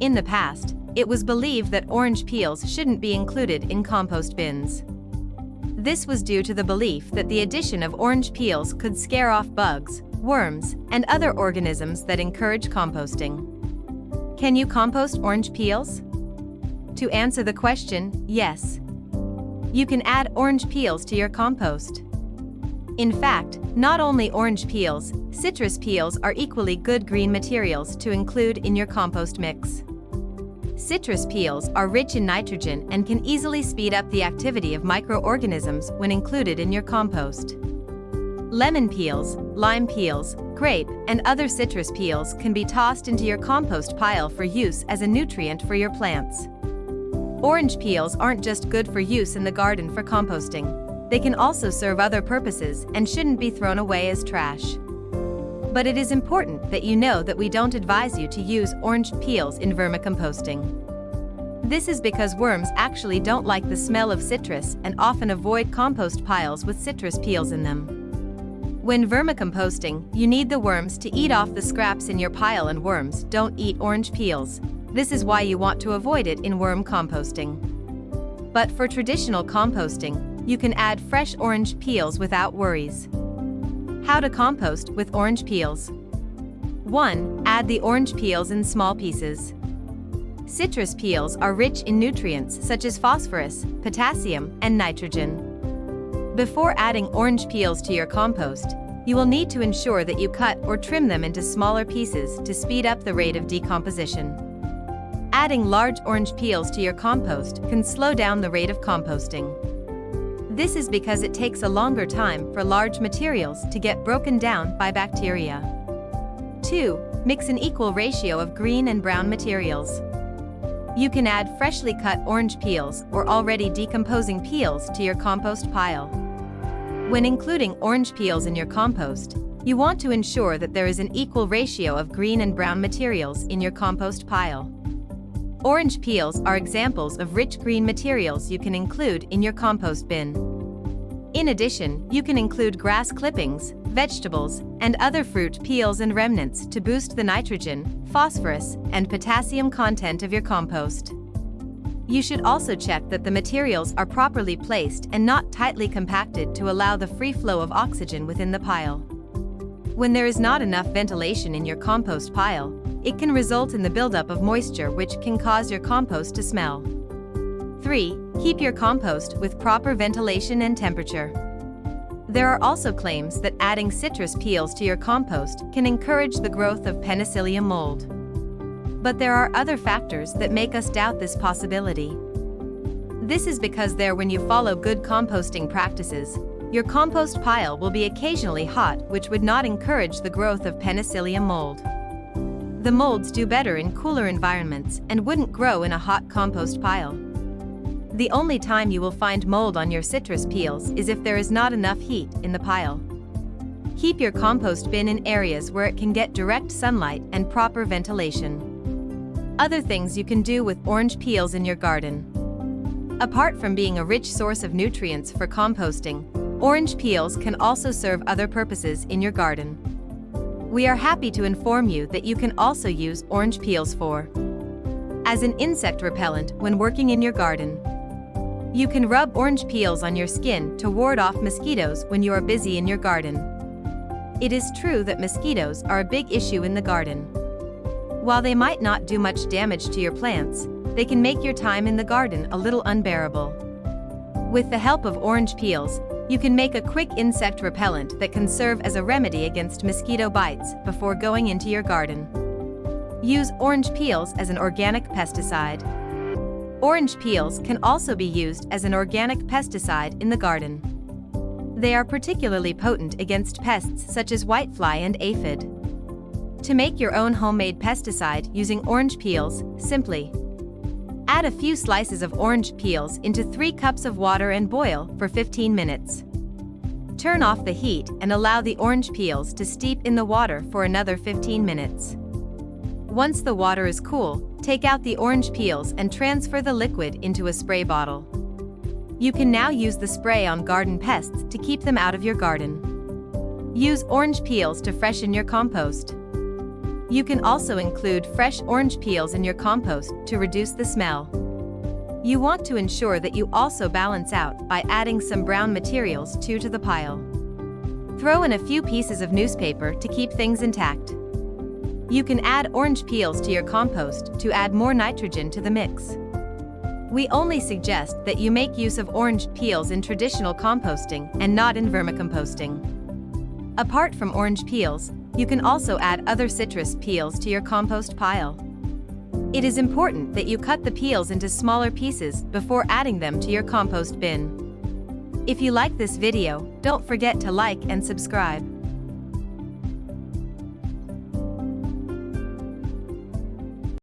In the past, it was believed that orange peels shouldn't be included in compost bins. This was due to the belief that the addition of orange peels could scare off bugs, worms, and other organisms that encourage composting. Can you compost orange peels? To answer the question, yes. You can add orange peels to your compost. In fact, not only orange peels, citrus peels are equally good green materials to include in your compost mix. Citrus peels are rich in nitrogen and can easily speed up the activity of microorganisms when included in your compost. Lemon peels, lime peels, grape, and other citrus peels can be tossed into your compost pile for use as a nutrient for your plants. Orange peels aren't just good for use in the garden for composting. They can also serve other purposes and shouldn't be thrown away as trash. But it is important that you know that we don't advise you to use orange peels in vermicomposting. This is because worms actually don't like the smell of citrus and often avoid compost piles with citrus peels in them. When vermicomposting, you need the worms to eat off the scraps in your pile, and worms don't eat orange peels. This is why you want to avoid it in worm composting. But for traditional composting, you can add fresh orange peels without worries. How to compost with orange peels. 1. Add the orange peels in small pieces. Citrus peels are rich in nutrients such as phosphorus, potassium, and nitrogen. Before adding orange peels to your compost, you will need to ensure that you cut or trim them into smaller pieces to speed up the rate of decomposition. Adding large orange peels to your compost can slow down the rate of composting. This is because it takes a longer time for large materials to get broken down by bacteria. 2. Mix an equal ratio of green and brown materials. You can add freshly cut orange peels or already decomposing peels to your compost pile. When including orange peels in your compost, you want to ensure that there is an equal ratio of green and brown materials in your compost pile. Orange peels are examples of rich green materials you can include in your compost bin. In addition, you can include grass clippings, vegetables, and other fruit peels and remnants to boost the nitrogen, phosphorus, and potassium content of your compost. You should also check that the materials are properly placed and not tightly compacted to allow the free flow of oxygen within the pile. When there is not enough ventilation in your compost pile, it can result in the buildup of moisture, which can cause your compost to smell. 3. Keep your compost with proper ventilation and temperature. There are also claims that adding citrus peels to your compost can encourage the growth of penicillium mold. But there are other factors that make us doubt this possibility. This is because when you follow good composting practices, your compost pile will be occasionally hot, which would not encourage the growth of penicillium mold. The molds do better in cooler environments and wouldn't grow in a hot compost pile. The only time you will find mold on your citrus peels is if there is not enough heat in the pile. Keep your compost bin in areas where it can get direct sunlight and proper ventilation. Other things you can do with orange peels in your garden. Apart from being a rich source of nutrients for composting, orange peels can also serve other purposes in your garden. We are happy to inform you that you can also use orange peels as an insect repellent when working in your garden. You can rub orange peels on your skin to ward off mosquitoes when you are busy in your garden. It is true that mosquitoes are a big issue in the garden. While they might not do much damage to your plants, they can make your time in the garden a little unbearable. With the help of orange peels, you can make a quick insect repellent that can serve as a remedy against mosquito bites before going into your garden. Use orange peels as an organic pesticide. Orange peels can also be used as an organic pesticide in the garden. They are particularly potent against pests such as whitefly and aphid. To make your own homemade pesticide using orange peels, simply add a few slices of orange peels into 3 cups of water and boil for 15 minutes. Turn off the heat and allow the orange peels to steep in the water for another 15 minutes. Once the water is cool, take out the orange peels and transfer the liquid into a spray bottle. You can now use the spray on garden pests to keep them out of your garden. Use orange peels to freshen your compost. You can also include fresh orange peels in your compost to reduce the smell. You want to ensure that you also balance out by adding some brown materials to the pile. Throw in a few pieces of newspaper to keep things intact. You can add orange peels to your compost to add more nitrogen to the mix. We only suggest that you make use of orange peels in traditional composting and not in vermicomposting. Apart from orange peels, you can also add other citrus peels to your compost pile. It is important that you cut the peels into smaller pieces before adding them to your compost bin. If you like this video, don't forget to like and subscribe.